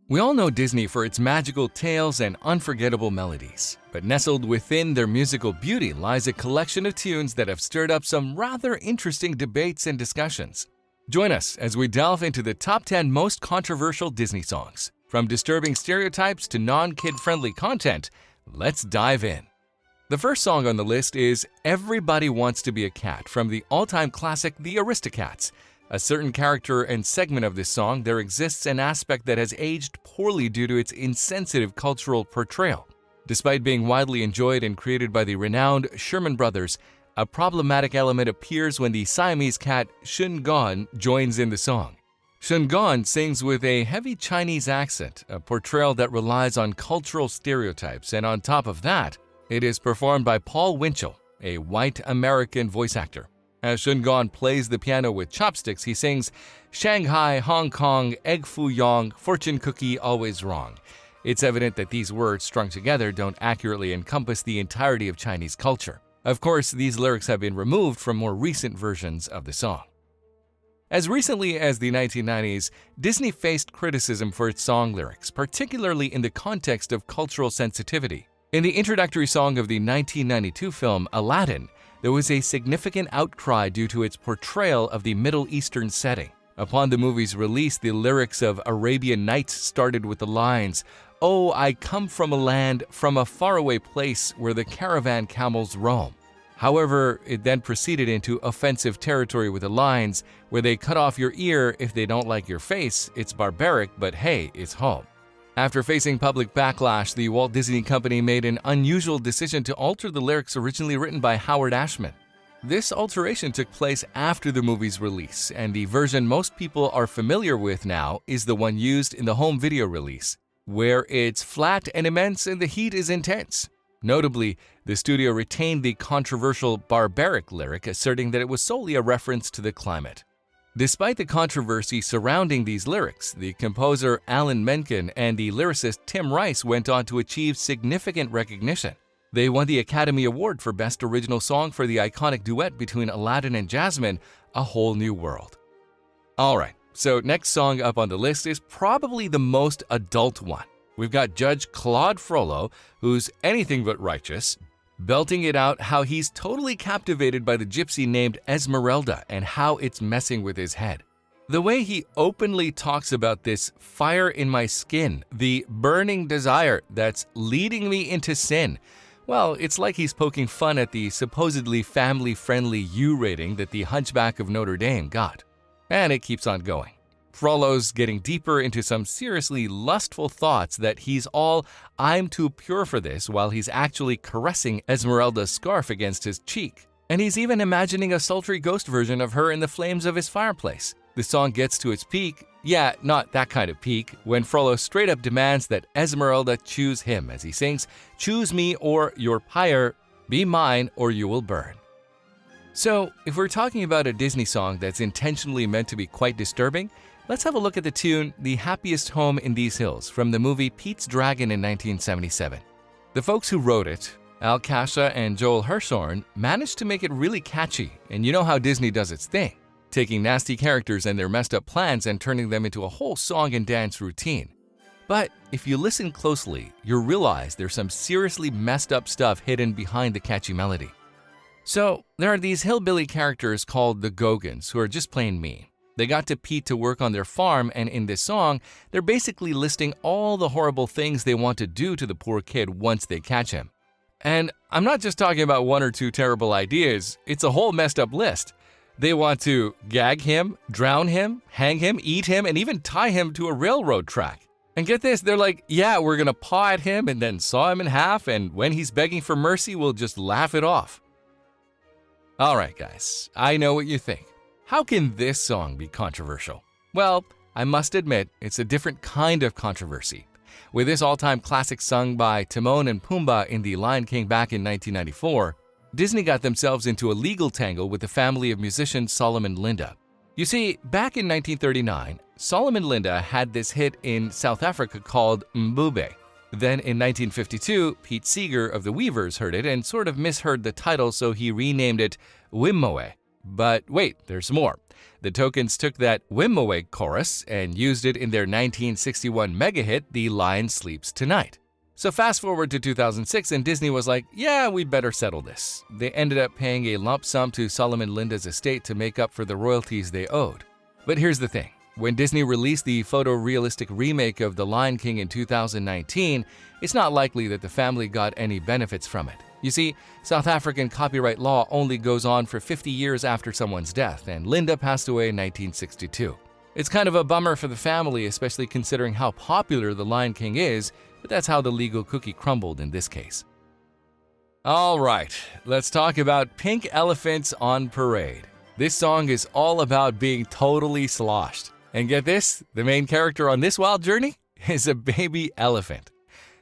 We all know Disney for its magical tales and unforgettable melodies, but nestled within their musical beauty lies a collection of tunes that have stirred up some rather interesting debates and discussions. Join us as we delve into the top 10 most controversial Disney songs. From disturbing stereotypes to non-kid-friendly content, let's dive in. The first song on the list is Everybody Wants to Be a Cat from the all-time classic The Aristocats. A certain character and segment of this song, there exists an aspect that has aged poorly due to its insensitive cultural portrayal. Despite being widely enjoyed and created by the renowned Sherman Brothers, a problematic element appears when the Siamese cat Shun Gon joins in the song. Shun Gon sings with a heavy Chinese accent, a portrayal that relies on cultural stereotypes, and on top of that, it is performed by Paul Winchell, a white American voice actor. As Shun Gon plays the piano with chopsticks, he sings, "Shanghai, Hong Kong, egg foo young, fortune cookie always wrong." It's evident that these words strung together don't accurately encompass the entirety of Chinese culture. Of course, these lyrics have been removed from more recent versions of the song. As recently as the 1990s, Disney faced criticism for its song lyrics, particularly in the context of cultural sensitivity. In the introductory song of the 1992 film Aladdin, there was a significant outcry due to its portrayal of the Middle Eastern setting. Upon the movie's release, the lyrics of Arabian Nights started with the lines, "Oh, I come from a land, from a faraway place where the caravan camels roam." However, it then proceeded into offensive territory with the lines, "Where they cut off your ear if they don't like your face, it's barbaric, but hey, it's home." After facing public backlash, the Walt Disney Company made an unusual decision to alter the lyrics originally written by Howard Ashman. This alteration took place after the movie's release, and the version most people are familiar with now is the one used in the home video release, where it's flat and immense and the heat is intense. Notably, the studio retained the controversial barbaric lyric, asserting that it was solely a reference to the climate. Despite the controversy surrounding these lyrics, the composer Alan Menken and the lyricist Tim Rice went on to achieve significant recognition. They won the Academy Award for Best Original Song for the iconic duet between Aladdin and Jasmine, A Whole New World. Alright, so next song up on the list is probably the most adult one. We've got Judge Claude Frollo, who's anything but righteous, belting it out how he's totally captivated by the gypsy named Esmeralda and how it's messing with his head. The way he openly talks about this fire in my skin, the burning desire that's leading me into sin, well, it's like he's poking fun at the supposedly family-friendly U rating that the Hunchback of Notre Dame got. And it keeps on going. Frollo's getting deeper into some seriously lustful thoughts that he's all, "I'm too pure for this," while he's actually caressing Esmeralda's scarf against his cheek. And he's even imagining a sultry ghost version of her in the flames of his fireplace. The song gets to its peak, yeah, not that kind of peak, when Frollo straight up demands that Esmeralda choose him as he sings, "Choose me or your pyre, be mine or you will burn." So, if we're talking about a Disney song that's intentionally meant to be quite disturbing, let's have a look at the tune "The Happiest Home in These Hills" from the movie Pete's Dragon in 1977. The folks who wrote it, Al Kasha and Joel Hirshhorn, managed to make it really catchy, and you know how Disney does its thing, taking nasty characters and their messed up plans and turning them into a whole song and dance routine. But if you listen closely, you'll realize there's some seriously messed up stuff hidden behind the catchy melody. So, there are these hillbilly characters called the Gogans who are just plain mean. They got to Pete to work on their farm, and in this song, they're basically listing all the horrible things they want to do to the poor kid once they catch him. And I'm not just talking about one or two terrible ideas, it's a whole messed up list. They want to gag him, drown him, hang him, eat him, and even tie him to a railroad track. And get this, they're like, yeah, we're gonna paw at him and then saw him in half, and when he's begging for mercy, we'll just laugh it off. Alright guys, I know what you think. How can this song be controversial? Well, I must admit, it's a different kind of controversy. With this all-time classic sung by Timon and Pumbaa in The Lion King back in 1994, Disney got themselves into a legal tangle with the family of musician Solomon Linda. You see, back in 1939, Solomon Linda had this hit in South Africa called Mbube. Then in 1952, Pete Seeger of the Weavers heard it and sort of misheard the title, so he renamed it Wimmoe. But wait, there's more. The Tokens took that Wimawake chorus and used it in their 1961 mega hit, The Lion Sleeps Tonight. So fast forward to 2006 and Disney was like, yeah, we better settle this. They ended up paying a lump sum to Solomon Linda's estate to make up for the royalties they owed. But here's the thing. When Disney released the photorealistic remake of The Lion King in 2019, it's not likely that the family got any benefits from it. You see, South African copyright law only goes on for 50 years after someone's death, and Linda passed away in 1962. It's kind of a bummer for the family, especially considering how popular The Lion King is, but that's how the legal cookie crumbled in this case. All right, let's talk about Pink Elephants on Parade. This song is all about being totally sloshed. And get this, the main character on this wild journey is a baby elephant.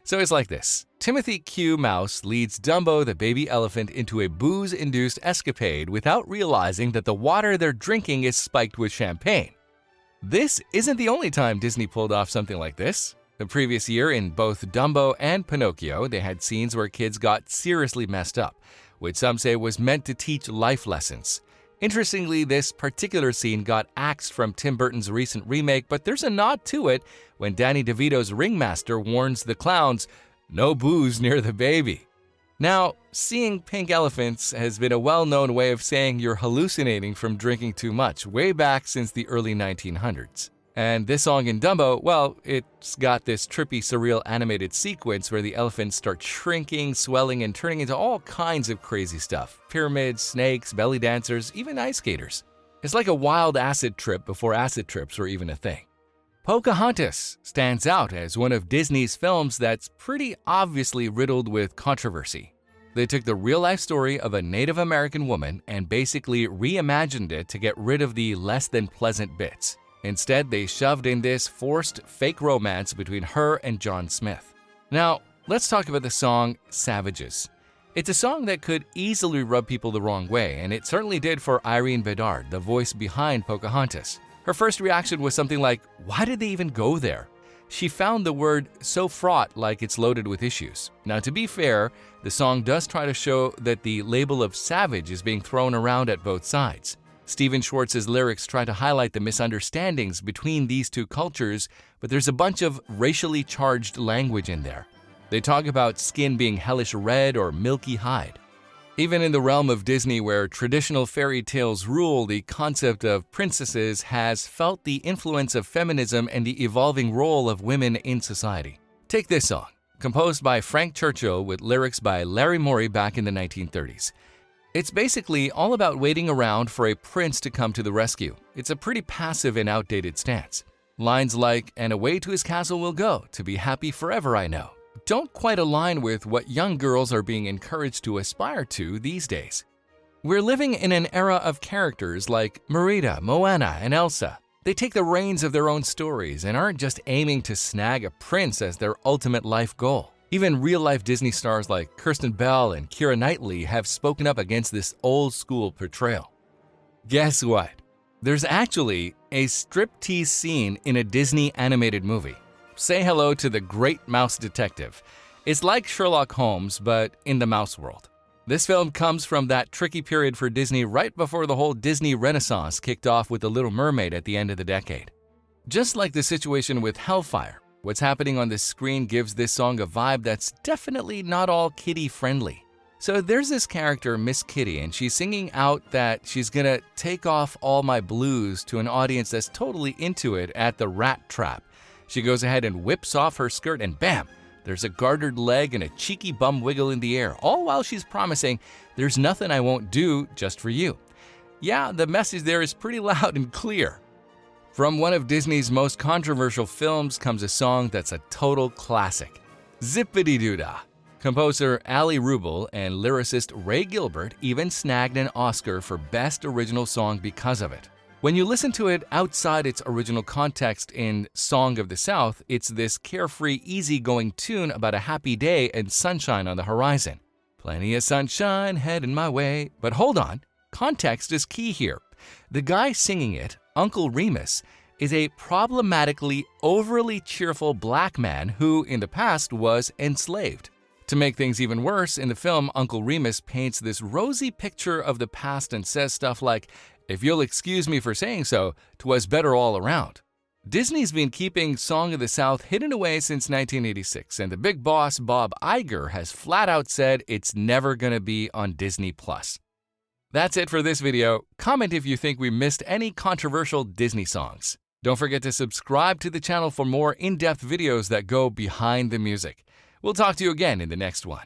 So it's like this. Timothy Q. Mouse leads Dumbo the baby elephant into a booze-induced escapade without realizing that the water they're drinking is spiked with champagne. This isn't the only time Disney pulled off something like this. The previous year, in both Dumbo and Pinocchio, they had scenes where kids got seriously messed up, which some say was meant to teach life lessons. Interestingly, this particular scene got axed from Tim Burton's recent remake, but there's a nod to it when Danny DeVito's ringmaster warns the clowns, "No booze near the baby." Now, seeing pink elephants has been a well-known way of saying you're hallucinating from drinking too much, way back since the early 1900s. And this song in Dumbo, well, it's got this trippy, surreal animated sequence where the elephants start shrinking, swelling, and turning into all kinds of crazy stuff. Pyramids, snakes, belly dancers, even ice skaters. It's like a wild acid trip before acid trips were even a thing. Pocahontas stands out as one of Disney's films that's pretty obviously riddled with controversy. They took the real-life story of a Native American woman and basically reimagined it to get rid of the less-than-pleasant bits. Instead, they shoved in this forced fake romance between her and John Smith. Now, let's talk about the song Savages. It's a song that could easily rub people the wrong way, and it certainly did for Irene Bedard, the voice behind Pocahontas. Her first reaction was something like, why did they even go there? She found the word so fraught like it's loaded with issues. Now, to be fair, the song does try to show that the label of savage is being thrown around at both sides. Stephen Schwartz's lyrics try to highlight the misunderstandings between these two cultures, but there's a bunch of racially charged language in there. They talk about skin being hellish red or milky hide. Even in the realm of Disney, where traditional fairy tales rule, the concept of princesses has felt the influence of feminism and the evolving role of women in society. Take this song, composed by Frank Churchill with lyrics by Larry Morey back in the 1930s. It's basically all about waiting around for a prince to come to the rescue. It's a pretty passive and outdated stance. Lines like, "And away to his castle we'll go, to be happy forever I know," don't quite align with what young girls are being encouraged to aspire to these days. We're living in an era of characters like Merida, Moana, and Elsa. They take the reins of their own stories and aren't just aiming to snag a prince as their ultimate life goal. Even real-life Disney stars like Kirsten Bell and Keira Knightley have spoken up against this old-school portrayal. Guess what? There's actually a striptease scene in a Disney animated movie. Say hello to the Great Mouse Detective. It's like Sherlock Holmes, but in the mouse world. This film comes from that tricky period for Disney right before the whole Disney Renaissance kicked off with The Little Mermaid at the end of the decade. Just like the situation with Hellfire, what's happening on the screen gives this song a vibe that's definitely not all kiddie-friendly. So there's this character, Miss Kitty, and she's singing out that she's gonna take off all my blues to an audience that's totally into it at the Rat Trap. She goes ahead and whips off her skirt and bam! There's a gartered leg and a cheeky bum wiggle in the air, all while she's promising, "There's nothing I won't do just for you." Yeah, the message there is pretty loud and clear. From one of Disney's most controversial films comes a song that's a total classic, Zippity-Doo-Dah. Composer Ali Rubel and lyricist Ray Gilbert even snagged an Oscar for Best Original Song because of it. When you listen to it outside its original context in Song of the South, it's this carefree, easygoing tune about a happy day and sunshine on the horizon. Plenty of sunshine heading my way. But hold on, context is key here. The guy singing it, Uncle Remus, is a problematically overly cheerful black man who, in the past, was enslaved. To make things even worse, in the film, Uncle Remus paints this rosy picture of the past and says stuff like, If you'll excuse me for saying so, 'twas better all around. Disney's been keeping Song of the South hidden away since 1986, and the big boss Bob Iger has flat out said it's never gonna be on Disney+. That's it for this video. Comment if you think we missed any controversial Disney songs. Don't forget to subscribe to the channel for more in-depth videos that go behind the music. We'll talk to you again in the next one.